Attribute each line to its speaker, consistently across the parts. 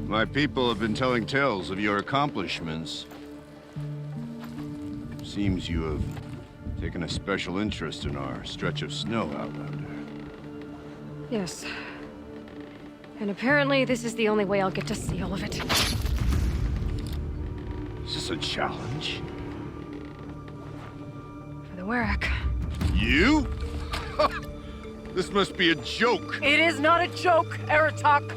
Speaker 1: My people have been telling tales of your accomplishments. Seems you have taken a special interest in our stretch of snow, Outlander.
Speaker 2: Yes. And apparently this is the only way I'll get to see all of it.
Speaker 1: Is this a challenge?
Speaker 2: For the Warwick.
Speaker 1: You? This must be a joke.
Speaker 2: It is not a joke, Aratak!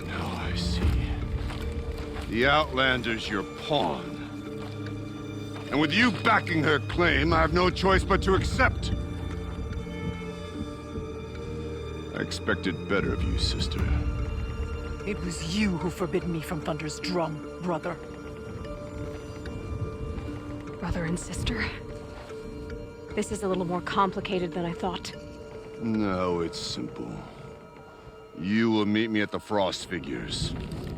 Speaker 1: Now I see. The Outlander's your pawn. And with you backing her claim, I have no choice but to accept. I expected better of you, sister.
Speaker 3: It was you who forbid me from Thunder's drum, brother.
Speaker 2: Brother and sister? This is a little more complicated than I thought.
Speaker 1: No, it's simple. You will meet me at the Frost Figures,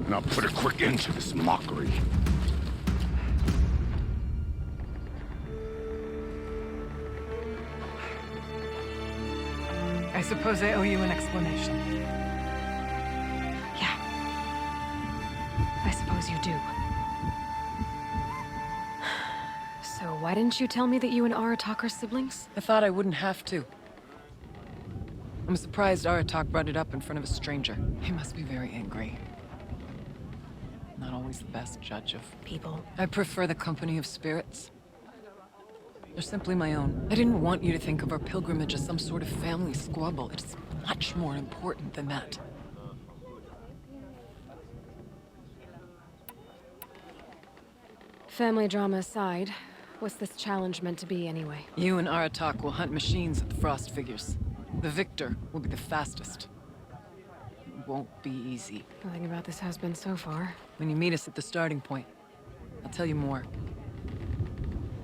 Speaker 1: and I'll put a quick end to this mockery.
Speaker 3: I suppose I owe you an explanation.
Speaker 2: Yeah. I suppose you do. So why didn't you tell me that you and Aratak are siblings?
Speaker 3: I thought I wouldn't have to. I'm surprised Aratak brought it up in front of a stranger. He must be very angry. Not always the best judge of
Speaker 2: People.
Speaker 3: I prefer the company of spirits. They're simply my own. I didn't want you to think of our pilgrimage as some sort of family squabble. It's much more important than that.
Speaker 2: Family drama aside, what's this challenge meant to be anyway?
Speaker 3: You and Aratak will hunt machines at the Frost Figures. The victor will be the fastest. It won't be easy.
Speaker 2: Nothing about this has been so far.
Speaker 3: When you meet us at the starting point, I'll tell you more.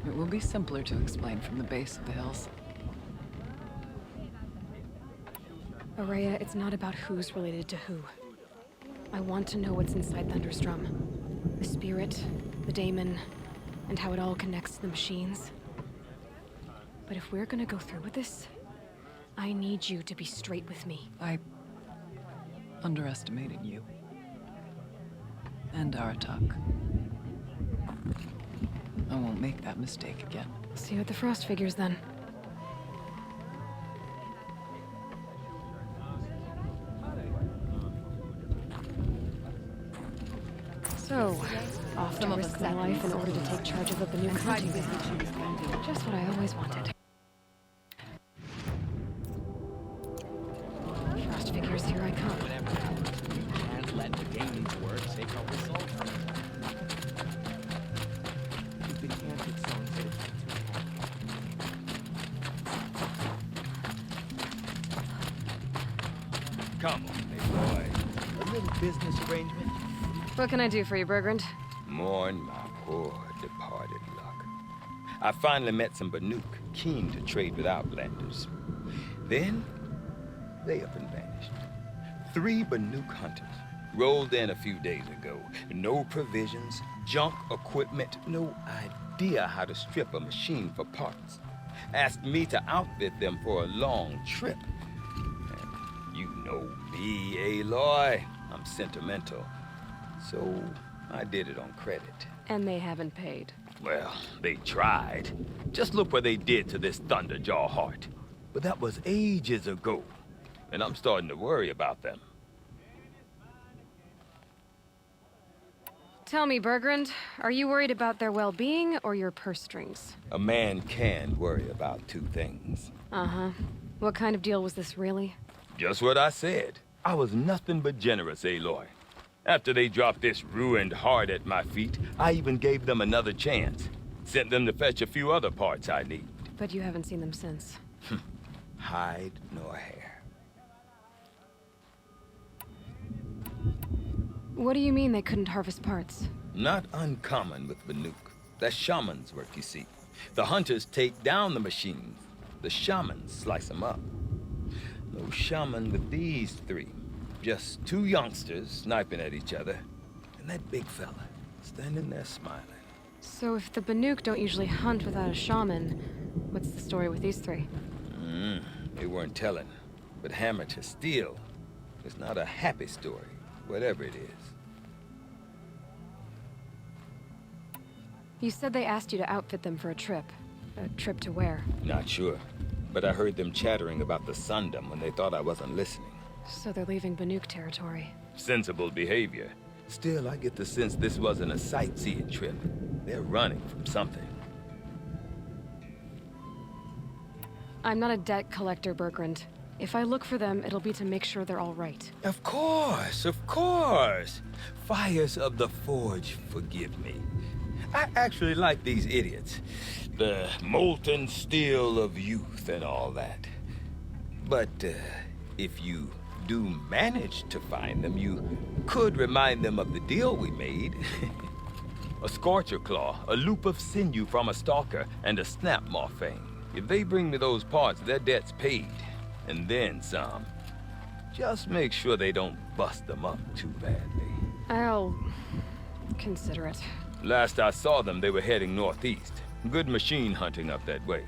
Speaker 3: It will be simpler to explain from the base of the hills.
Speaker 2: Araya, it's not about who's related to who. I want to know what's inside Thunder's drum. The spirit, the daemon, and how it all connects to the machines. But if we're gonna go through with this, I need you to be straight with me.
Speaker 3: I underestimated you. And Aratak. I won't make that mistake again.
Speaker 2: See you at the Frost Figures then. So, off to risk my life in order to take charge of the new hunting ground. Just what I always wanted. Frost Figures, here I come.
Speaker 4: Can't let the game's work take over soul. You've been handed something. Come on, big boy. A little business arrangement?
Speaker 2: What can I do for you, Bergrand?
Speaker 4: Mourn my poor departed luck. I finally met some Banuk, keen to trade with Outlanders. Then, they up and vanished. 3 Banuk hunters rolled in a few days ago. No provisions, junk equipment, no idea how to strip a machine for parts. Asked me to outfit them for a long trip. And you know me, Aloy. I'm sentimental. So I did it on credit.
Speaker 2: And they haven't paid.
Speaker 4: Well, they tried. Just look what they did to this Thunderjaw heart. But that was ages ago. And I'm starting to worry about them.
Speaker 2: Tell me, Bergrand, are you worried about their well-being or your purse strings?
Speaker 4: A man can worry about two things.
Speaker 2: Uh-huh. What kind of deal was this, really?
Speaker 4: Just what I said. I was nothing but generous, Aloy. After they dropped this ruined heart at my feet, I even gave them another chance. Sent them to fetch a few other parts I need.
Speaker 2: But you haven't seen them since.
Speaker 4: Hide nor hair.
Speaker 2: What do you mean they couldn't harvest parts?
Speaker 4: Not uncommon with Banuk. That's shaman's work, you see. The hunters take down the machines. The shamans slice them up. No shaman with these three. Just two youngsters sniping at each other. And that big fella standing there smiling.
Speaker 2: So if the Banuk don't usually hunt without a shaman, what's the story with these three?
Speaker 4: They weren't telling. But hammer to steel is not a happy story, whatever it is.
Speaker 2: You said they asked you to outfit them for a trip. A trip to where?
Speaker 4: Not sure. But I heard them chattering about the Sundom when they thought I wasn't listening.
Speaker 2: So they're leaving Banuk territory.
Speaker 4: Sensible behavior. Still, I get the sense this wasn't a sightseeing trip. They're running from something.
Speaker 2: I'm not a debt collector, Bergrand. If I look for them, it'll be to make sure they're all right.
Speaker 4: Of course, of course. Fires of the Forge, forgive me. I actually like these idiots. The molten steel of youth and all that. But if you do manage to find them, you could remind them of the deal we made. A scorcher claw, a loop of sinew from a stalker, and a snap morphine. If they bring me those parts, their debt's paid. And then some. Just make sure they don't bust them up too badly.
Speaker 2: I'll consider it.
Speaker 4: Last I saw them, they were heading northeast. Good machine hunting up that way.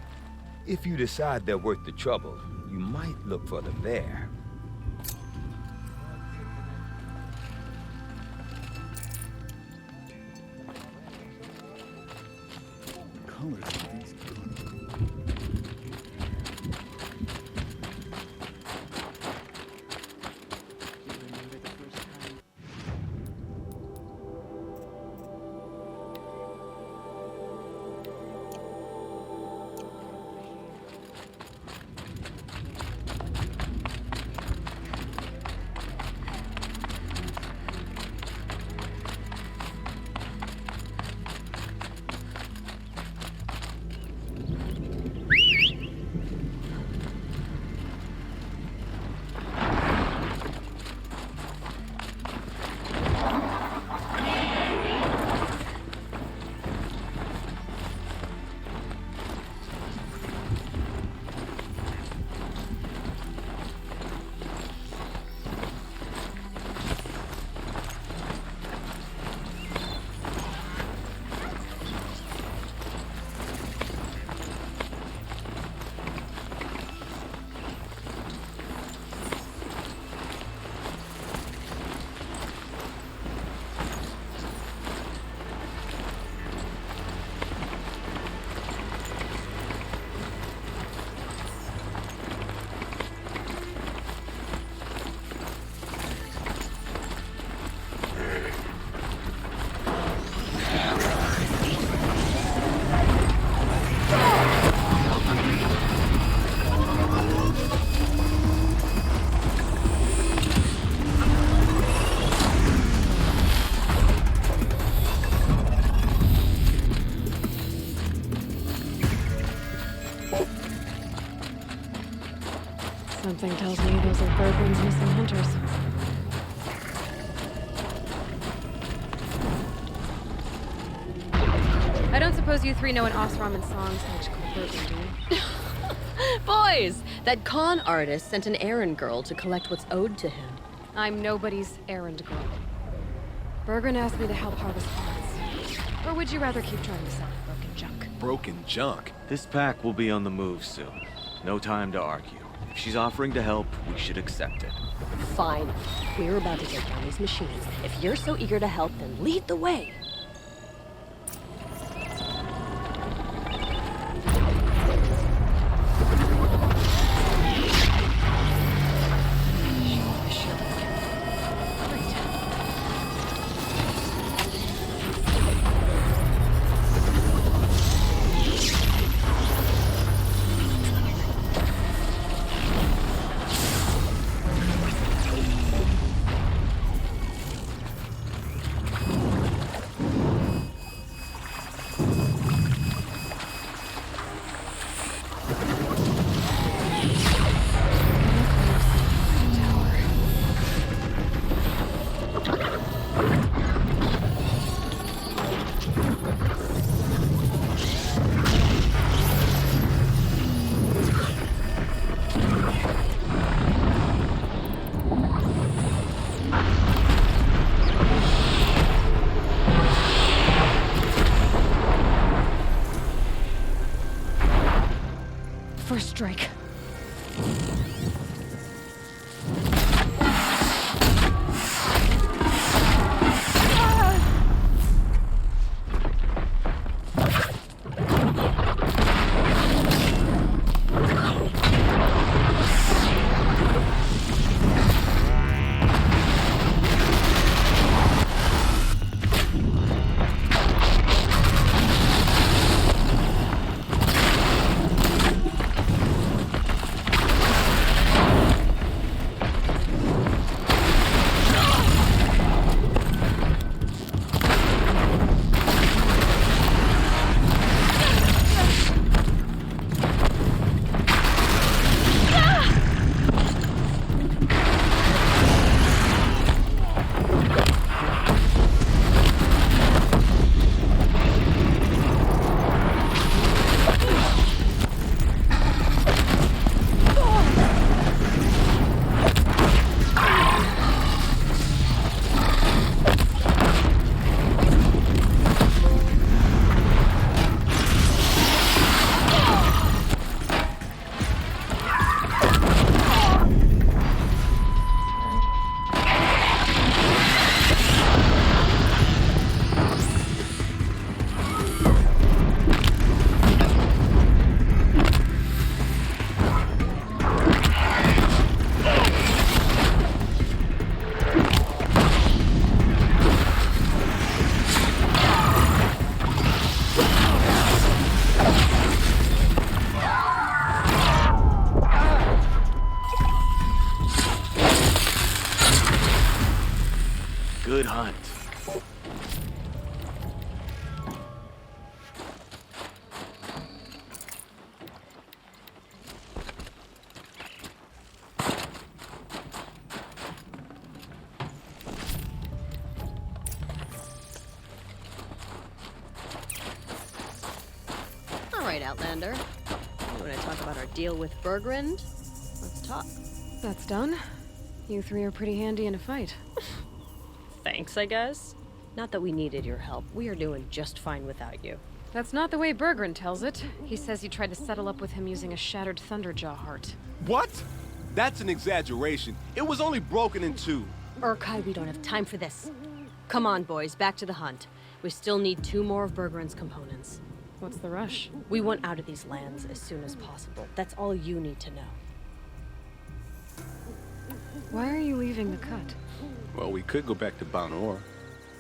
Speaker 4: If you decide they're worth the trouble, you might look for them there.
Speaker 5: Colors of these guns.
Speaker 2: Something tells me those are Bergrand's missing hunters. I don't suppose you three know an Osram and songs much called Bergrand, do you?
Speaker 6: Boys, that con artist sent an errand girl to collect what's owed to him.
Speaker 2: I'm nobody's errand girl. Bergrand asked me to help harvest parts. Or would you rather keep trying to sell broken junk?
Speaker 5: Broken junk.
Speaker 7: This pack will be on the move soon. No time to argue. If she's offering to help, we should accept it.
Speaker 6: Fine. We're about to take down these machines. If you're so eager to help, then lead the way.
Speaker 2: First strike.
Speaker 5: Good hunt.
Speaker 6: All right, Outlander. You want to talk about our deal with Bergrind? Let's talk.
Speaker 2: That's done. You three are pretty handy in a fight.
Speaker 6: Thanks, I guess. Not that we needed your help. We are doing just fine without you.
Speaker 2: That's not the way Bergren tells it. He says you tried to settle up with him using a shattered Thunderjaw heart.
Speaker 5: What? That's an exaggeration. It was only broken in two.
Speaker 6: Urkai, we don't have time for this. Come on, boys, back to the hunt. We still need 2 more of Bergren's components.
Speaker 2: What's the rush?
Speaker 6: We want out of these lands as soon as possible. That's all you need to know.
Speaker 2: Why are you leaving the cut?
Speaker 5: Well, we could go back to Banor.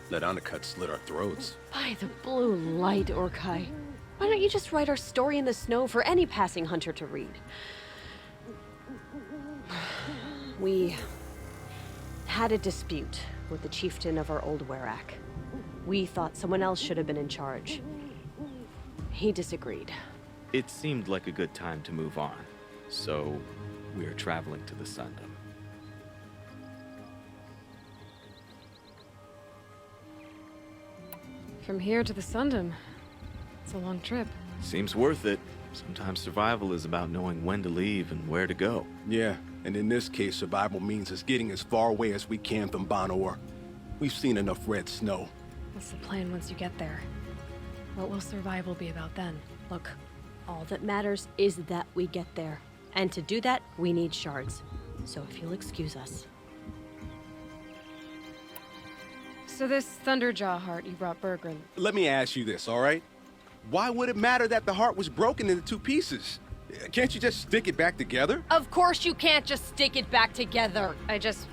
Speaker 5: Let Undercut slit our throats.
Speaker 6: By the blue light, Urkai. Why don't you just write our story in the snow for any passing hunter to read? We had a dispute with the chieftain of our old Werak. We thought someone else should have been in charge. He disagreed.
Speaker 7: It seemed like a good time to move on, so we're traveling to the Sundom.
Speaker 2: From here to the Sundom. It's a long trip.
Speaker 7: Seems worth it. Sometimes survival is about knowing when to leave and where to go.
Speaker 5: Yeah, and in this case, survival means us getting as far away as we can from Banor. We've seen enough red snow.
Speaker 2: What's the plan once you get there? What will survival be about then?
Speaker 6: Look, all that matters is that we get there. And to do that, we need shards. So if you'll excuse us.
Speaker 2: So this Thunderjaw heart you brought Bergren,
Speaker 5: Let me ask you this, all right? Why would it matter that the heart was broken into two pieces? Can't you just stick it back together?
Speaker 6: Of course you can't just stick it back together.
Speaker 2: I just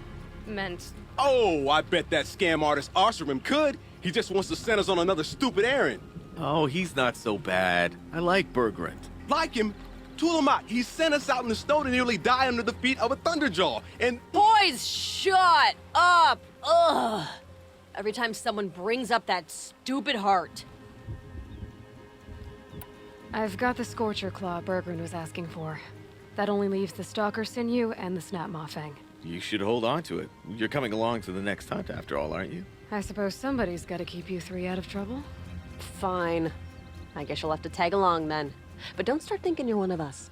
Speaker 2: meant...
Speaker 5: Oh, I bet that scam artist Arsarim could. He just wants to send us on another stupid errand.
Speaker 7: Oh, he's not so bad. I like Bergrant.
Speaker 5: Like him, Tulamat, he sent us out in the snow to nearly die under the feet of a Thunderjaw. And
Speaker 6: Boys, shut up! Ugh! Every time someone brings up that stupid heart.
Speaker 2: I've got the Scorcher Claw Bergren was asking for. That only leaves the Stalker Sinew and the Snap Maw Fang.
Speaker 7: You should hold on to it. You're coming along to the next hunt after all, aren't you?
Speaker 2: I suppose somebody's gotta keep you three out of trouble.
Speaker 6: Fine. I guess you'll have to tag along then. But don't start thinking you're one of us.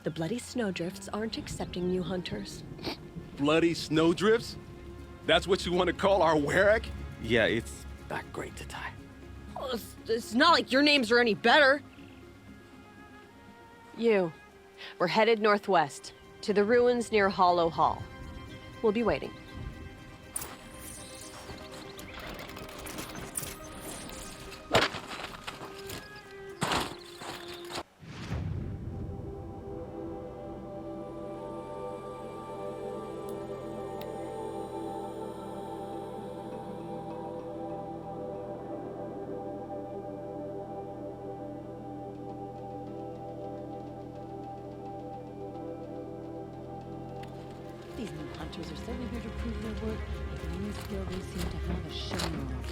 Speaker 6: The bloody snowdrifts aren't accepting new hunters.
Speaker 5: bloody snowdrifts? That's what you want to call our Warwick?
Speaker 7: Yeah, it's not great to tie.
Speaker 6: Oh, it's not like your names are any better. We're headed northwest, to the ruins near Hollow Hall. We'll be waiting.
Speaker 8: These new hunters are certainly here to prove their worth. With the new skill they seem to have a showing of.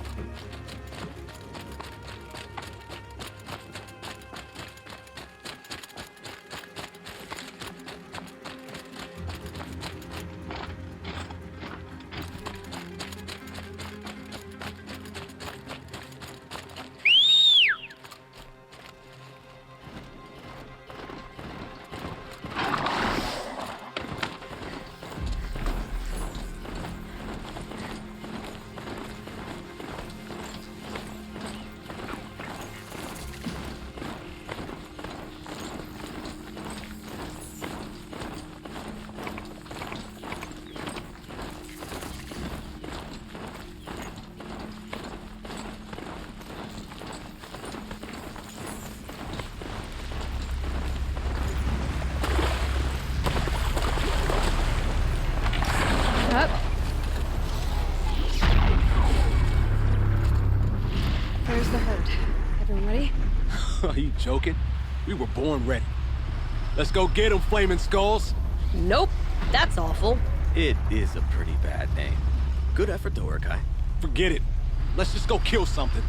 Speaker 2: Up. There's the herd. Everyone ready?
Speaker 5: Are you joking? We were born ready. Let's go get them, flaming skulls.
Speaker 6: Nope, that's awful.
Speaker 7: It is a pretty bad name. Good effort, though, Urkai.
Speaker 5: Forget it. Let's just go kill something.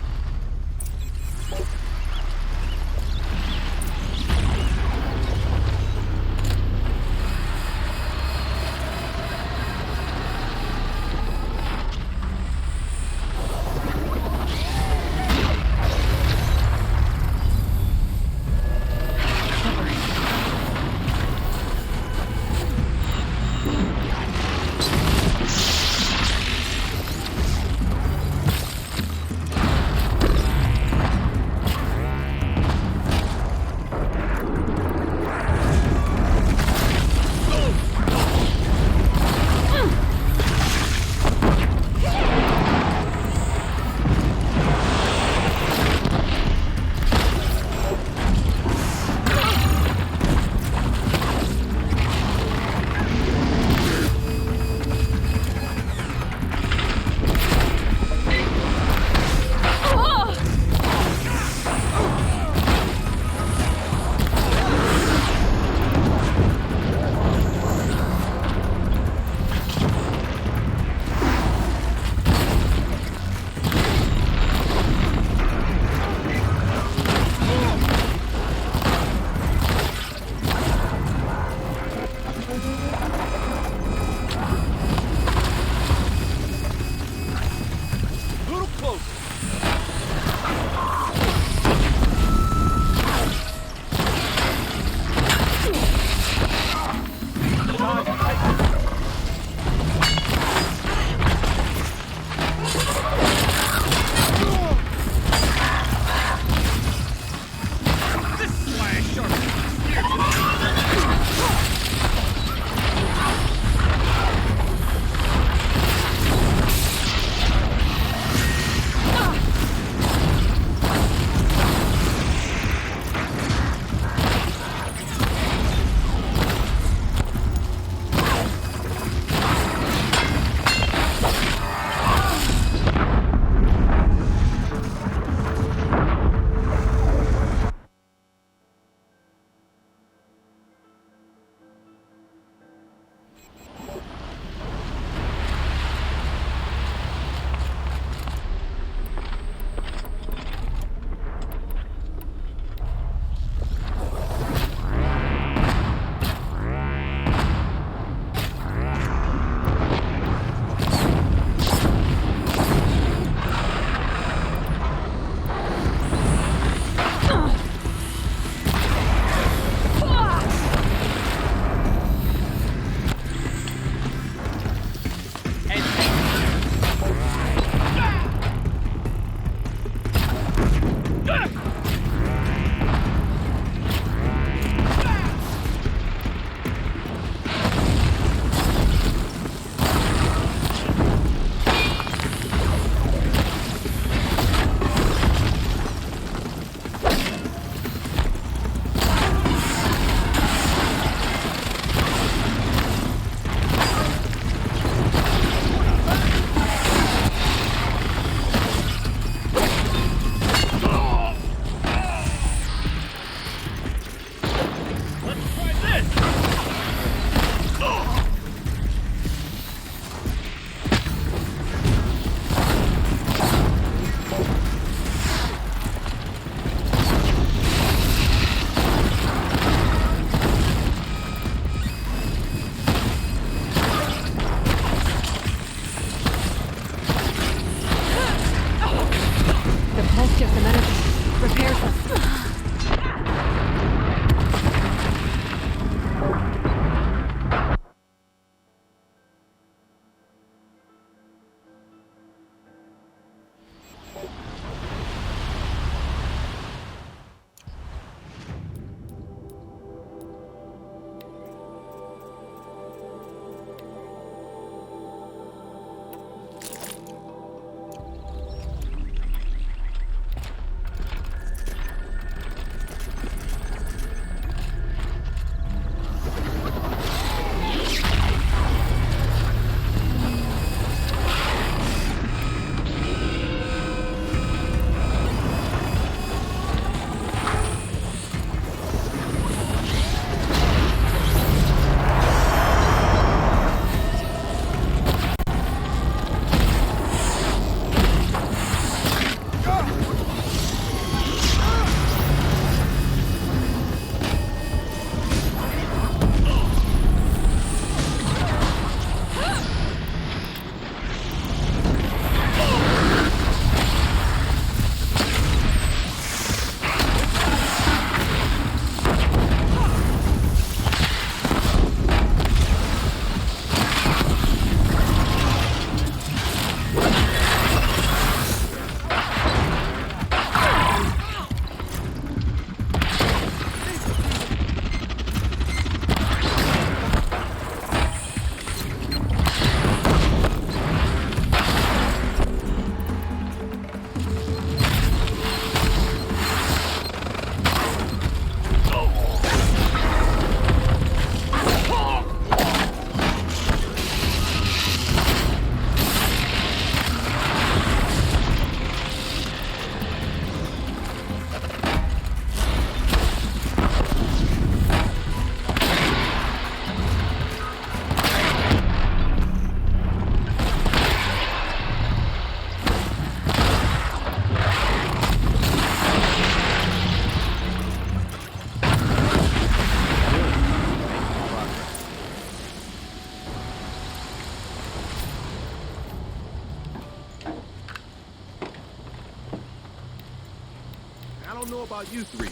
Speaker 5: don't know about you three,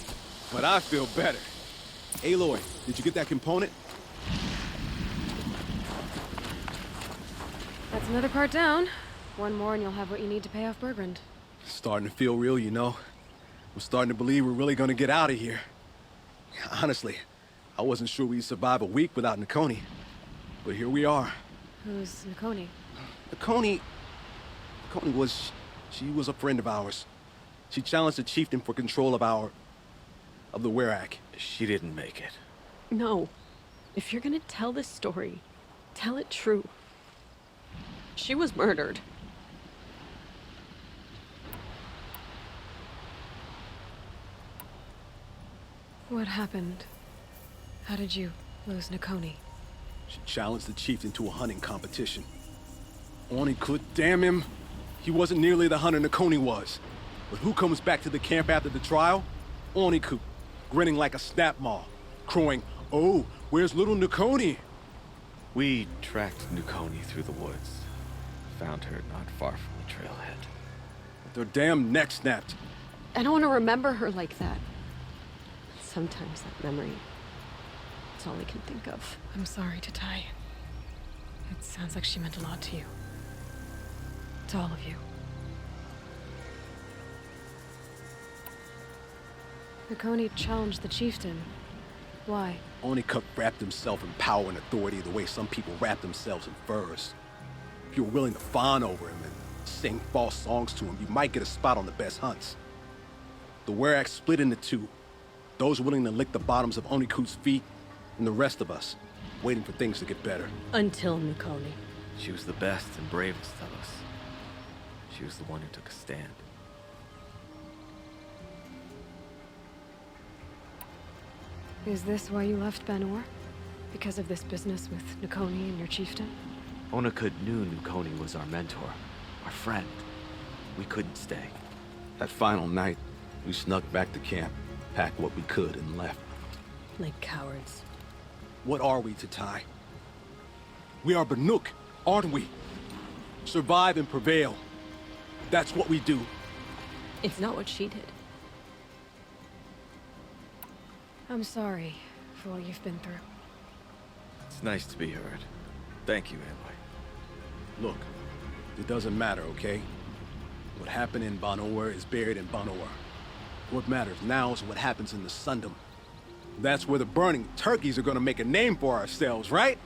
Speaker 5: but I feel better. Aloy, did you get that component?
Speaker 2: That's another part down. One more and you'll have what you need to pay off Bergrand.
Speaker 5: Starting to feel real, you know. I'm starting to believe we're really gonna get out of here. Honestly, I wasn't sure we'd survive a week without Nakoni. But here we are.
Speaker 2: Who's Nakoni?
Speaker 5: Nakoni was... she was a friend of ours. She challenged the chieftain for control of the Werak.
Speaker 7: She didn't make it.
Speaker 6: No. If you're gonna tell this story, tell it true. She was murdered.
Speaker 2: What happened? How did you lose Nakoni?
Speaker 5: She challenged the chieftain to a hunting competition. Oni could, damn him. He wasn't nearly the hunter Nakoni was. But who comes back to the camp after the trial? Oniku, grinning like a snap maw, crowing, "Oh, where's little Nakoni?"
Speaker 7: We tracked Nukoni through the woods. Found her not far from the trailhead.
Speaker 5: With their damn neck snapped.
Speaker 6: I don't want to remember her like that. Sometimes that memory, it's all I can think of.
Speaker 2: I'm sorry, Tatai. It sounds like she meant a lot to you. To all of you. Nakoni challenged the chieftain. Why?
Speaker 5: Oniku wrapped himself in power and authority the way some people wrap themselves in furs. If you were willing to fawn over him and sing false songs to him, you might get a spot on the best hunts. The Werak split into two. Those willing to lick the bottoms of Oniku's feet, and the rest of us, waiting for things to get better.
Speaker 6: Until Nakoni.
Speaker 7: She was the best and bravest of us. She was the one who took a stand.
Speaker 2: Is this why you left Banor? Because of this business with Nakoni and your chieftain?
Speaker 7: Onakud knew Nukoni was our mentor, our friend. We couldn't stay.
Speaker 5: That final night, we snuck back to camp, packed what we could, and left.
Speaker 6: Like cowards.
Speaker 5: What are we, Tatai? We are Banuk, aren't we? Survive and prevail. That's what we do.
Speaker 6: It's not what she did.
Speaker 2: I'm sorry for what you've been through.
Speaker 7: It's nice to be heard. Thank you, Aloy.
Speaker 5: Look, it doesn't matter, okay? What happened in Banor is buried in Banor. What matters now is what happens in the Sundom. That's where the burning turkeys are gonna make a name for ourselves, right?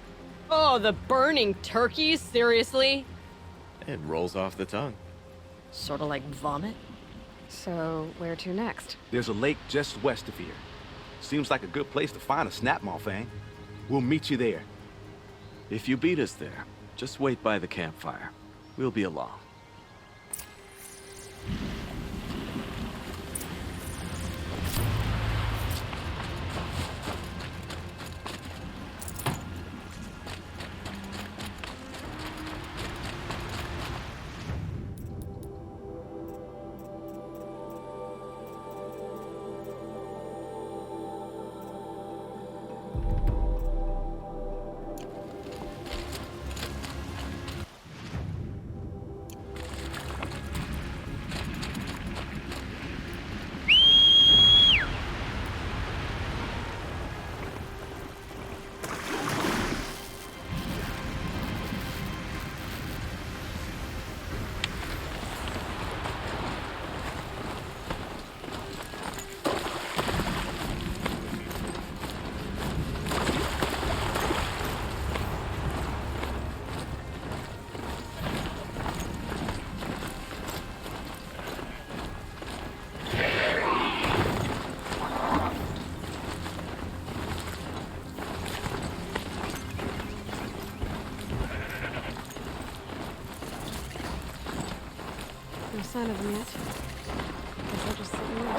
Speaker 6: Oh, the burning turkeys? Seriously?
Speaker 7: It rolls off the tongue.
Speaker 6: Sort of like vomit?
Speaker 2: So, where to next?
Speaker 9: There's a lake just west of here. Seems like a good place to find a snapmaw fang. We'll meet you there.
Speaker 7: If you beat us there, just wait by the campfire. We'll be along.
Speaker 2: No sign of them yet. Guess I'll just sit and wait.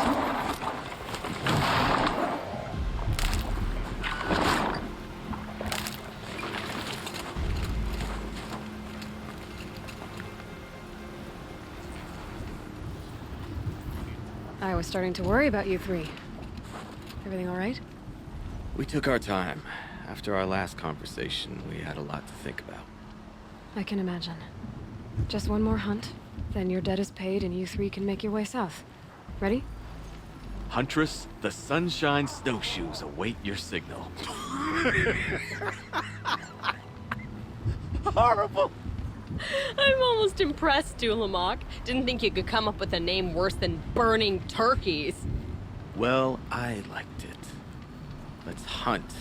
Speaker 2: I was starting to worry about you three. Everything all right?
Speaker 7: We took our time. After our last conversation, we had a lot to think about.
Speaker 2: I can imagine. Just one more hunt, then your debt is paid and you three can make your way south. Ready?
Speaker 7: Huntress, the Sunshine Snowshoes await your signal.
Speaker 5: Horrible.
Speaker 6: I'm almost impressed, Dulamok. Didn't think you could come up with a name worse than Burning Turkeys.
Speaker 7: Well, I liked it. Let's hunt.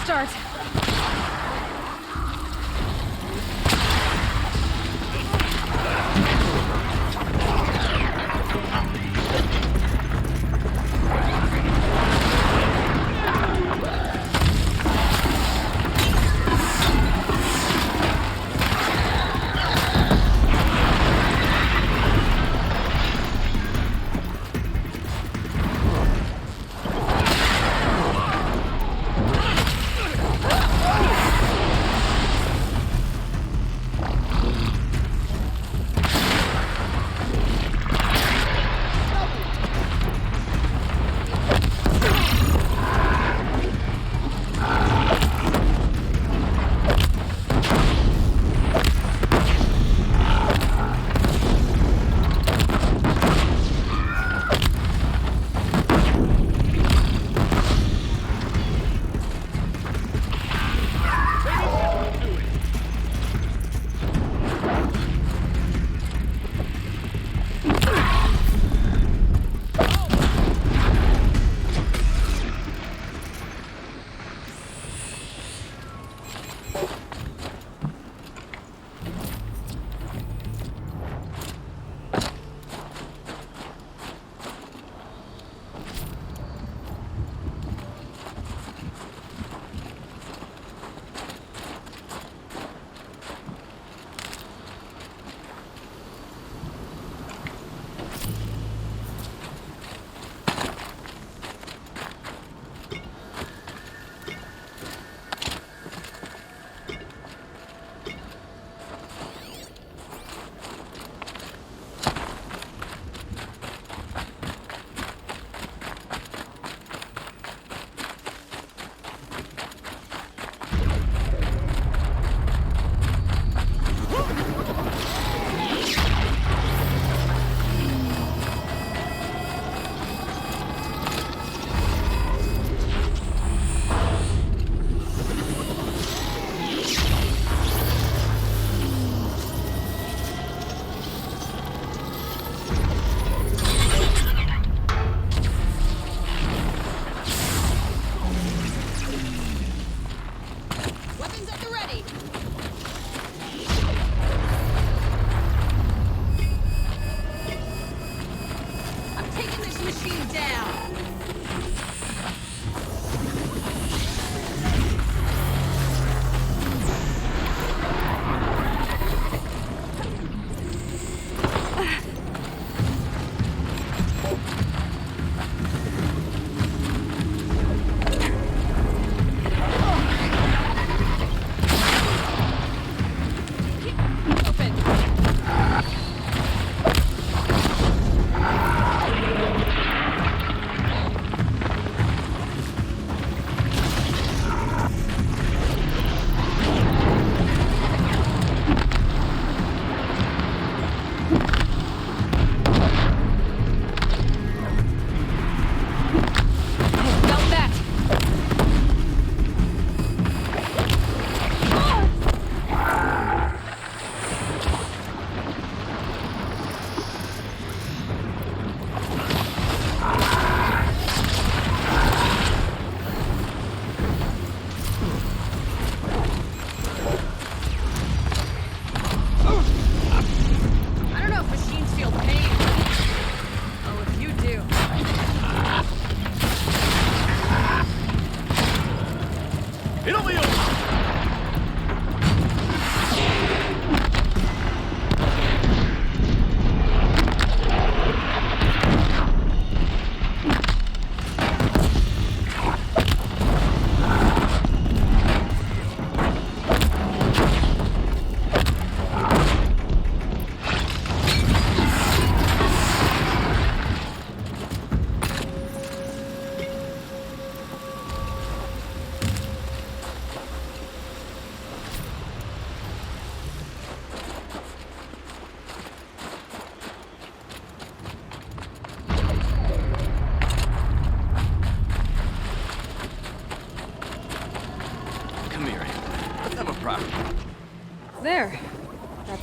Speaker 2: Start.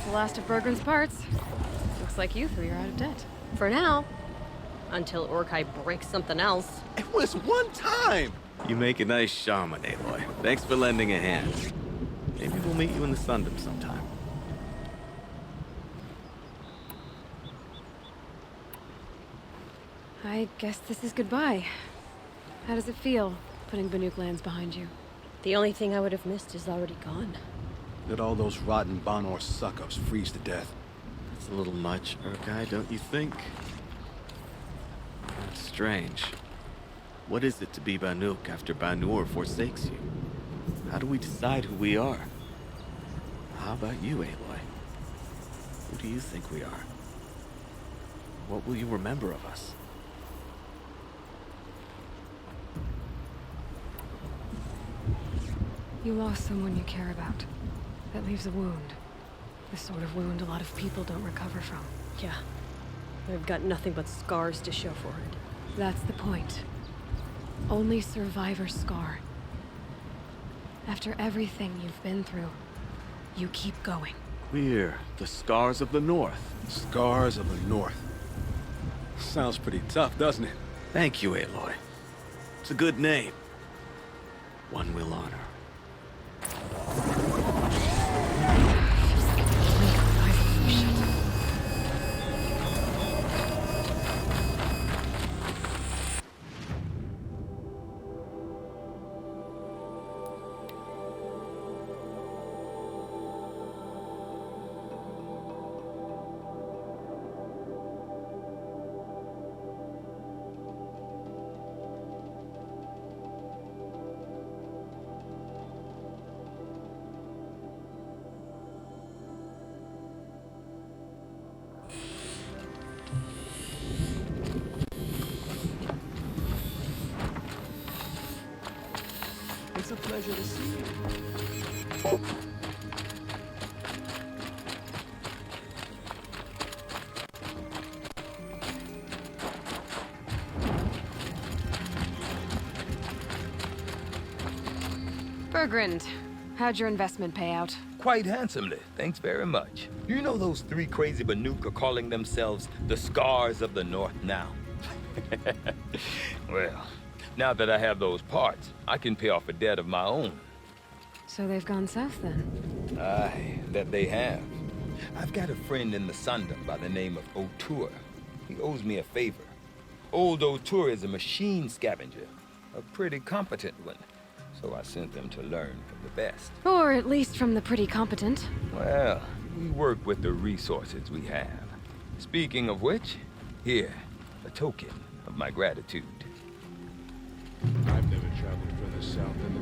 Speaker 2: the last of Bergren's parts. Looks like you three are out of debt.
Speaker 6: For now. Until Orkai breaks something else.
Speaker 5: It was one time!
Speaker 7: You make a nice shaman, Aloy. Thanks for lending a hand. Maybe we'll meet you in the Sundom sometime.
Speaker 2: I guess this is goodbye. How does it feel, putting Banuk lands behind you?
Speaker 6: The only thing I would have missed is already gone.
Speaker 5: Let all those rotten Banor suck-ups freeze to death.
Speaker 7: That's a little much, Urkai, don't you think? That's strange. What is it to be Banuk after Banur forsakes you? How do we decide who we are? How about you, Aloy? Who do you think we are? What will you remember of us?
Speaker 2: You lost someone you care about. That leaves a wound. The sort of wound a lot of people don't recover from.
Speaker 6: Yeah. I've got nothing but scars to show for it.
Speaker 2: That's the point. Only survivors scar. After everything you've been through, you keep going.
Speaker 7: We're the Scars of the North.
Speaker 5: Scars of the North. Sounds pretty tough, doesn't it?
Speaker 7: Thank you, Aloy. It's a good name. One we'll honor.
Speaker 5: It's a pleasure to see you.
Speaker 2: Bergrand, how'd your investment pay out?
Speaker 4: Quite handsomely, thanks very much. You know those three crazy Banuk are calling themselves the Scars of the North now? Well, now that I have those parts, I can pay off a debt of my own.
Speaker 2: So they've gone south then?
Speaker 4: Aye, that they have. I've got a friend in the Sundom by the name of O'Toole. He owes me a favor. Old O'Toole is a machine scavenger, a pretty competent one. So I sent them to learn from the best.
Speaker 2: Or at least from the pretty competent.
Speaker 4: Well, we work with the resources we have. Speaking of which, here, a token of my gratitude.
Speaker 1: I've never traveled further south than the